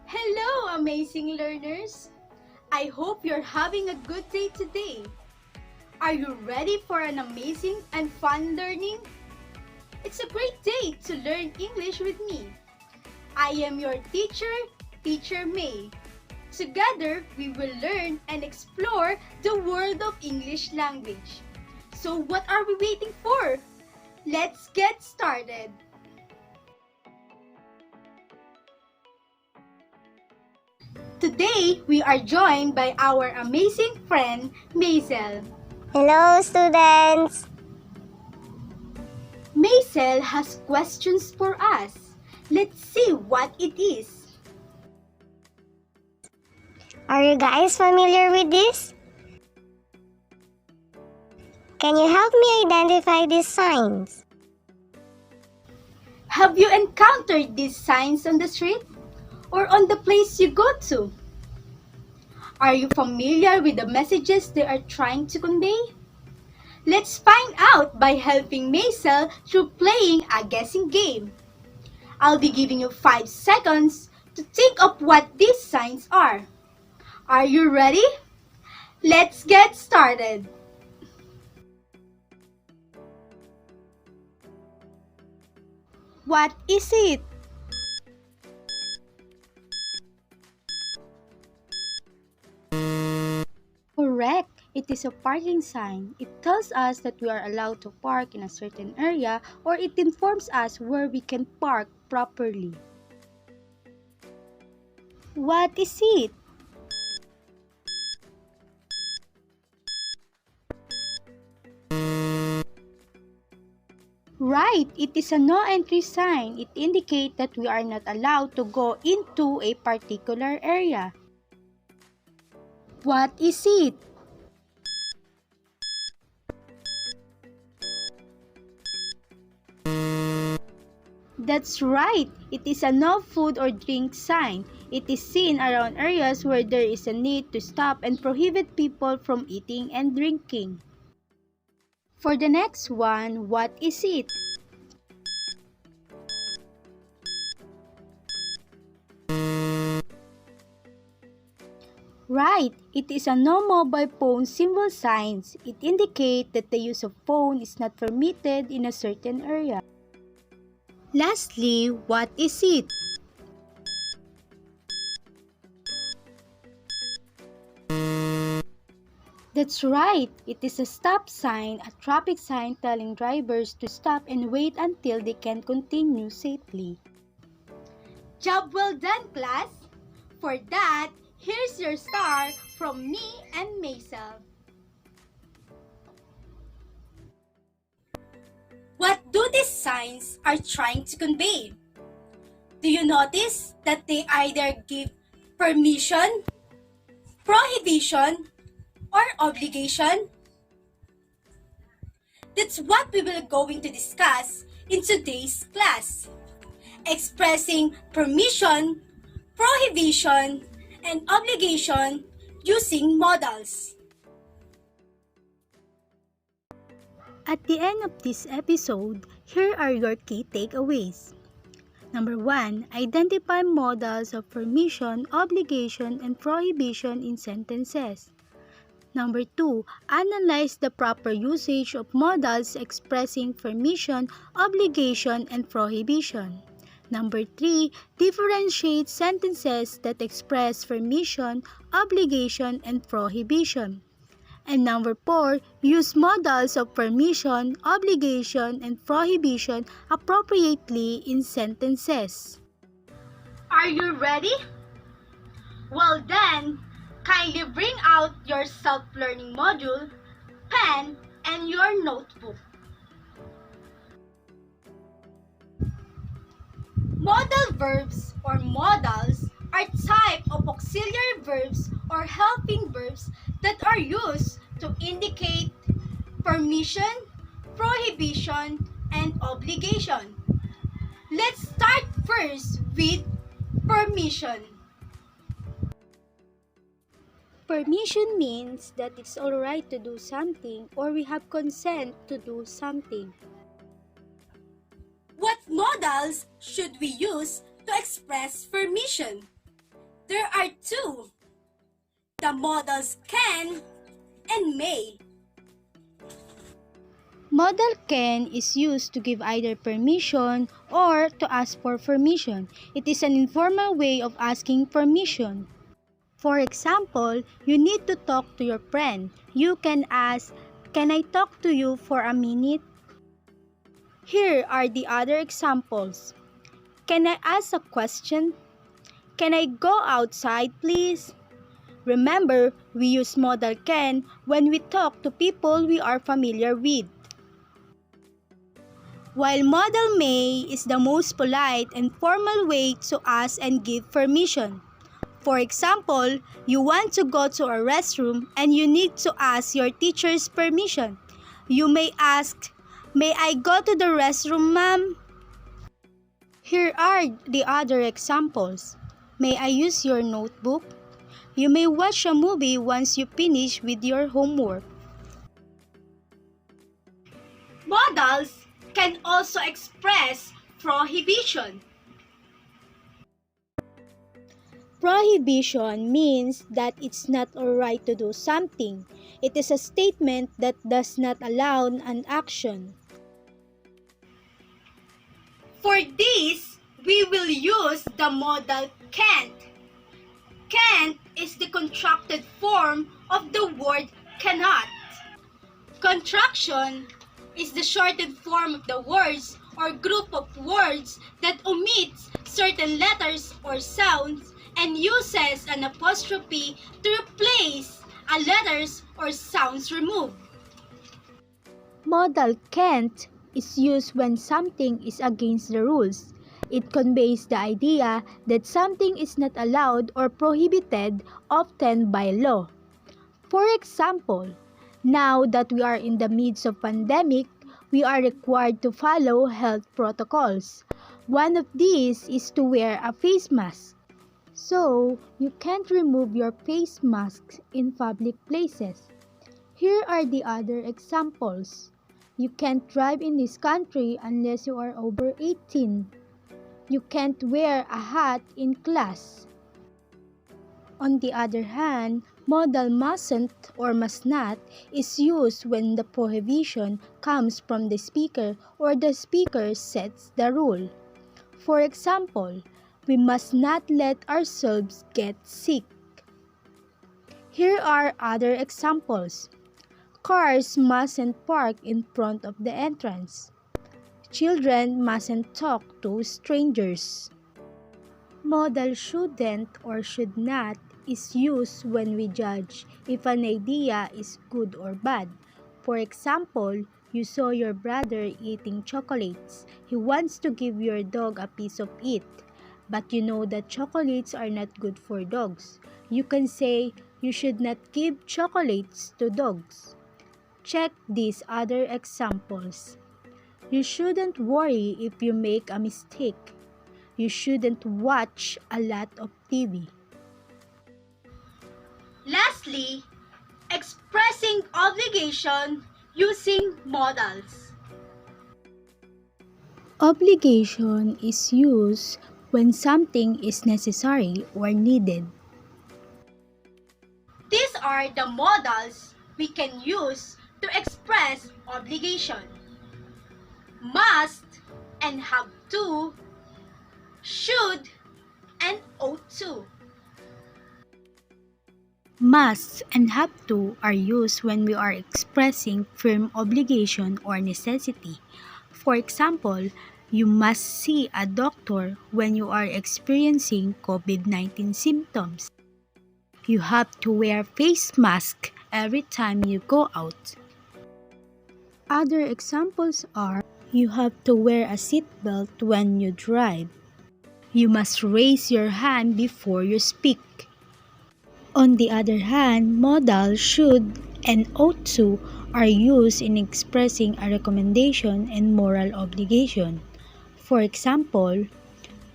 Hello, amazing learners! I hope you're having a good day today. Are you ready for an amazing and fun learning? It's a great day to learn English with me. I am your teacher, Teacher May. Together, we will learn and explore the world of English language. So what are we waiting for? Let's get started! Today, we are joined by our amazing friend, Maisel. Hello, students! Maisel has questions for us. Let's see what it is. Are you guys familiar with this? Can you help me identify these signs? Have you encountered these signs on the street or on the place you go to? Are you familiar with the messages they are trying to convey? Let's find out by helping Maisel through playing a guessing game. I'll be giving you 5 seconds to think of what these signs are. Are you ready? Let's get started. What is it? Correct. It is a parking sign. It tells us that we are allowed to park in a certain area, or it informs us where we can park properly. What is it? Right, it is a no entry sign. It indicates that we are not allowed to go into a particular area. What is it? That's right. It is a no food or drink sign. It is seen around areas where there is a need to stop and prohibit people from eating and drinking. For the next one, what is it? Right, it is a no mobile phone symbol signs. It indicates that the use of phone is not permitted in a certain area. Lastly, what is it? That's right, it is a stop sign, a traffic sign telling drivers to stop and wait until they can continue safely. Job well done, class! For that, here's your star from me and Maisel. What do these signs are trying to convey? Do you notice that they either give permission, prohibition, or obligation? That's what we will going to discuss in today's class. Expressing permission, prohibition, and obligation using modals. At the end of this episode, here are your key takeaways. Number 1, identify modals of permission, obligation, and prohibition in sentences. Number 2, analyze the proper usage of modals expressing permission, obligation, and prohibition. Number 3, differentiate sentences that express permission, obligation, and prohibition. And number 4, use modals of permission, obligation, and prohibition appropriately in sentences. Are you ready? Well then, kindly bring out your self-learning module, pen, and your notebook. Modal verbs or modals are type of auxiliary verbs or helping verbs that are used to indicate permission, prohibition, and obligation. Let's start first with permission. Permission means that it's alright to do something or we have consent to do something. What modals should we use to express permission? There are two. The modals can and may. Modal can is used to give either permission or to ask for permission. It is an informal way of asking permission. For example, you need to talk to your friend. You can ask, "Can I talk to you for a minute?" Here are the other examples. Can I ask a question? Can I go outside, please? Remember, we use modal can when we talk to people we are familiar with. While modal may is the most polite and formal way to ask and give permission. For example, you want to go to a restroom and you need to ask your teacher's permission. You may ask, "May I go to the restroom, ma'am?" Here are the other examples. May I use your notebook? You may watch a movie once you finish with your homework. Modals can also express prohibition. Prohibition means that it's not alright to do something. It is a statement that does not allow an action. For this, we will use the modal can't. Can't is the contracted form of the word cannot. Contraction is the shortened form of the words or group of words that omits certain letters or sounds and uses an apostrophe to replace a letters or sounds removed. Modal can't is used when something is against the rules. It conveys the idea that something is not allowed or prohibited, often by law. For example, now that we are in the midst of pandemic, we are required to follow health protocols. One of these is to wear a face mask. So, you can't remove your face mask in public places. Here are the other examples. You can't drive in this country unless you are over 18. You can't wear a hat in class. On the other hand, modal mustn't or must not is used when the prohibition comes from the speaker or the speaker sets the rule. For example, we must not let ourselves get sick. Here are other examples. Cars mustn't park in front of the entrance. Children mustn't talk to strangers. Modal shouldn't or should not is used when we judge if an idea is good or bad. For example, you saw your brother eating chocolates. He wants to give your dog a piece of it. But you know that chocolates are not good for dogs. You can say, "You should not give chocolates to dogs." Check these other examples. You shouldn't worry if you make a mistake. You shouldn't watch a lot of TV. Lastly, expressing obligation using modals. Obligation is used when something is necessary or needed. These are the modals we can use to express obligation. Must and have to, should, and ought to. Must and have to are used when we are expressing firm obligation or necessity. For example, you must see a doctor when you are experiencing COVID-19 symptoms. You have to wear face mask every time you go out. Other examples are, you have to wear a seatbelt when you drive. You must raise your hand before you speak. On the other hand, modal should and ought to are used in expressing a recommendation and moral obligation. For example,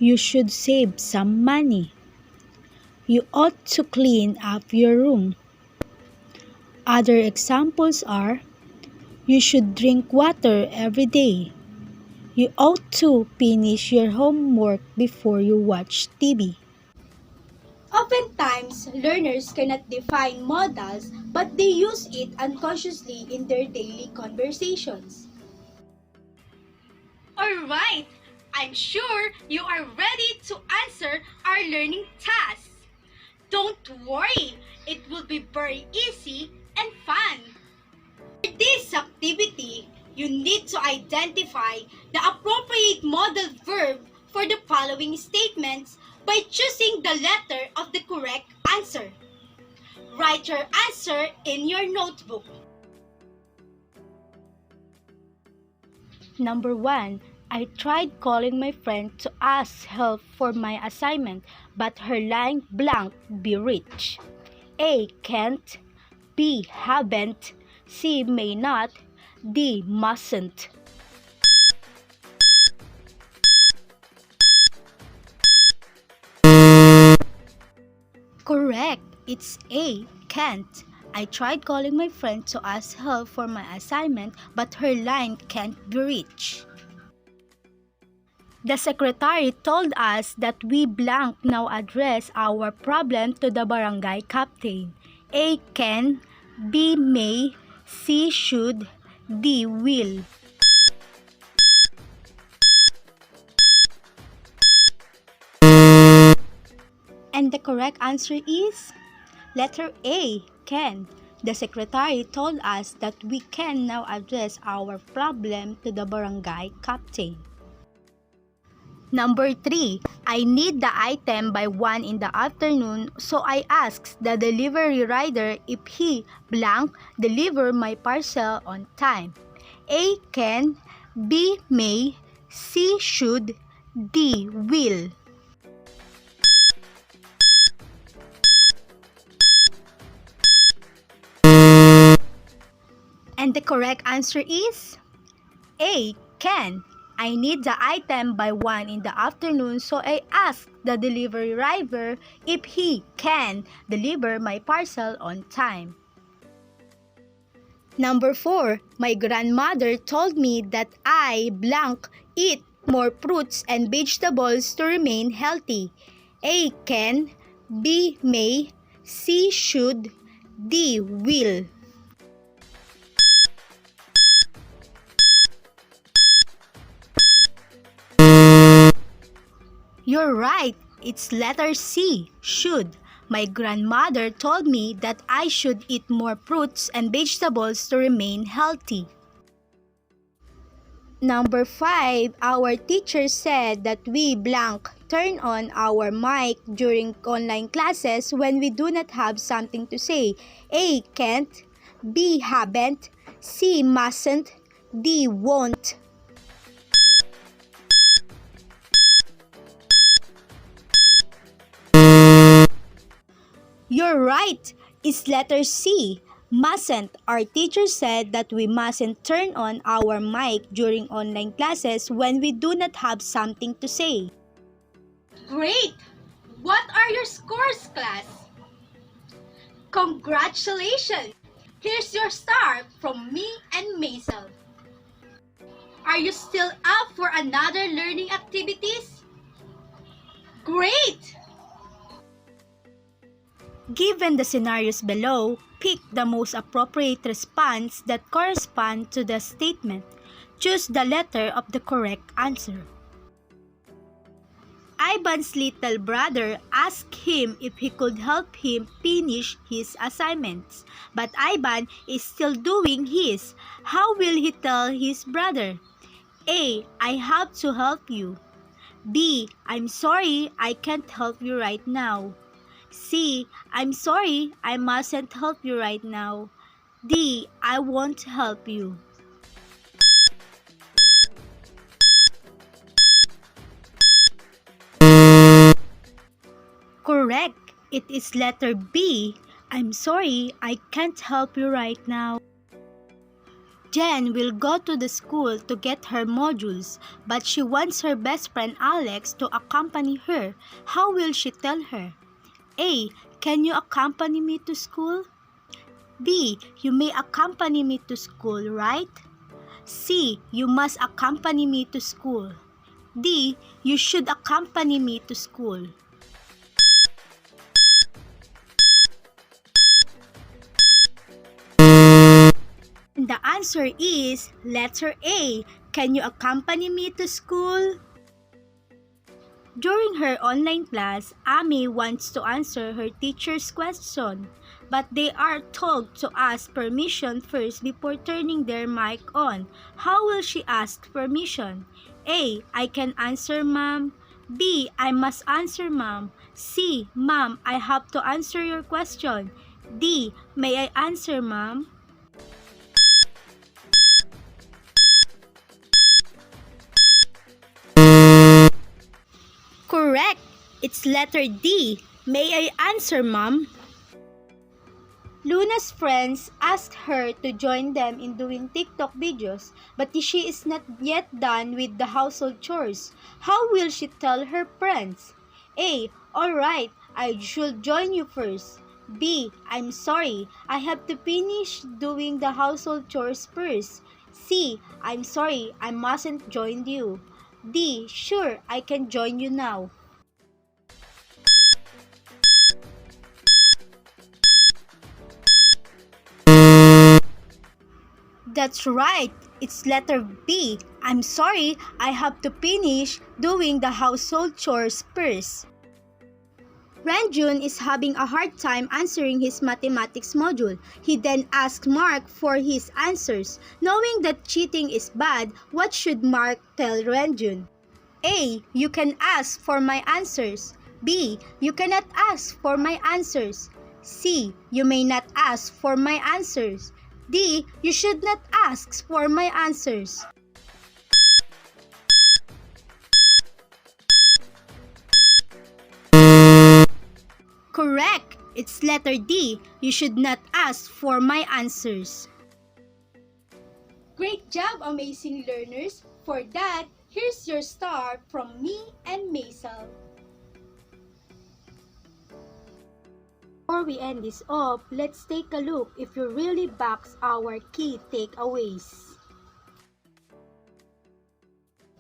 you should save some money. You ought to clean up your room. Other examples are, you should drink water every day. You ought to finish your homework before you watch TV. Oftentimes, learners cannot define modals, but they use it unconsciously in their daily conversations. Alright, I'm sure you are ready to answer our learning tasks. Don't worry, it will be very easy and fun. For this activity, you need to identify the appropriate modal verb for the following statements by choosing the letter of the correct answer. Write your answer in your notebook. Number 1. I tried calling my friend to ask help for my assignment, but her line blank be reached. A. Can't. B. Haven't. C. May not. D. Mustn't. Correct. It's A. Can't. I tried calling my friend to ask help for my assignment, but her line can't be reached. The secretary told us that we blank now address our problem to the barangay captain. A. Can. B. May. C. Should. D. Will. And the correct answer is letter A. Can. The secretary told us that we can now address our problem to the barangay captain. Number 3. I need the item by 1 in the afternoon, so I asked the delivery rider if he blank deliver my parcel on time. A. Can. B. May. C. Should. D. Will. And the correct answer is A. Can. I need the item by 1 in the afternoon, so I asked the delivery driver if he can deliver my parcel on time. Number 4. My grandmother told me that I blank eat more fruits and vegetables to remain healthy. A. Can. B. May. C. Should. D. Will. You're right. It's letter C. Should. My grandmother told me that I should eat more fruits and vegetables to remain healthy. Number 5. Our teacher said that we blank turn on our mic during online classes when we do not have something to say. A. Can't. B. Haven't. C. Mustn't. D. Won't. You're right. It's letter C. Mustn't. Our teacher said that we mustn't turn on our mic during online classes when we do not have something to say. Great! What are your scores, class? Congratulations! Here's your star from me and Maisel. Are you still up for another learning activities? Great! Given the scenarios below, pick the most appropriate response that correspond to the statement. Choose the letter of the correct answer. Ivan's little brother asked him if he could help him finish his assignments, but Ivan is still doing his. How will he tell his brother? A. I have to help you. B. I'm sorry, I can't help you right now. C. I'm sorry, I mustn't help you right now. D. I won't help you. It is letter B. I'm sorry, I can't help you right now. Jen will go to the school to get her modules, but she wants her best friend Alex to accompany her. How will she tell her? A. Can you accompany me to school? B. You may accompany me to school, right? C. You must accompany me to school. D. You should accompany me to school. The answer is letter A. Can you accompany me to school? During her online class, Amy wants to answer her teacher's question, but they are told to ask permission first before turning their mic on. How will she ask permission? A. I can answer, ma'am. B. I must answer, ma'am. C. Ma'am, I have to answer your question. D. May I answer, ma'am? Correct! It's letter D. May I answer, ma'am? Luna's friends asked her to join them in doing TikTok videos, but she is not yet done with the household chores. How will she tell her friends? A. Alright, I should join you first. B. I'm sorry, I have to finish doing the household chores first. C. I'm sorry, I mustn't join you. D. Sure, I can join you now. That's right, it's letter B. I'm sorry, I have to finish doing the household chores first. Renjun is having a hard time answering his mathematics module. He then asks Mark for his answers. Knowing that cheating is bad, what should Mark tell Renjun? A. You can ask for my answers. B. You cannot ask for my answers. C. You may not ask for my answers. D. You should not ask for my answers. Correct! It's letter D. You should not ask for my answers. Great job, amazing learners! For that, here's your star from me and Maisel. Before we end this off, let's take a look if you really box our key takeaways.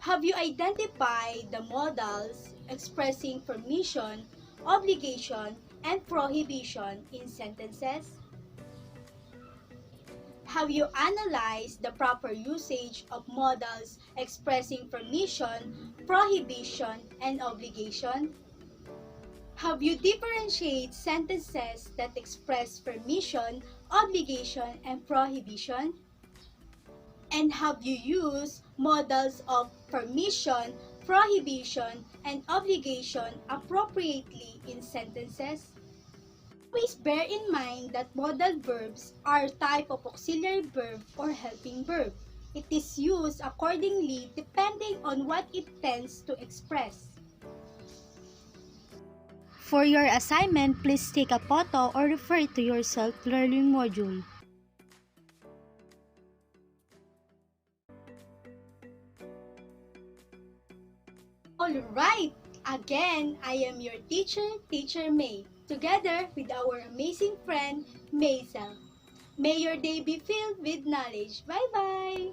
Have you identified the modals expressing permission, obligation, and prohibition in sentences? Have you analyzed the proper usage of modals expressing permission, prohibition, and obligation? Have you differentiated sentences that express permission, obligation, and prohibition? And have you used modals of permission, prohibition, and obligation appropriately in sentences? Always bear in mind that modal verbs are a type of auxiliary verb or helping verb. It is used accordingly depending on what it tends to express. For your assignment, please take a photo or refer to your self-learning module. Alright! Again, I am your teacher, Teacher May, together with our amazing friend, Maisel. May your day be filled with knowledge. Bye-bye!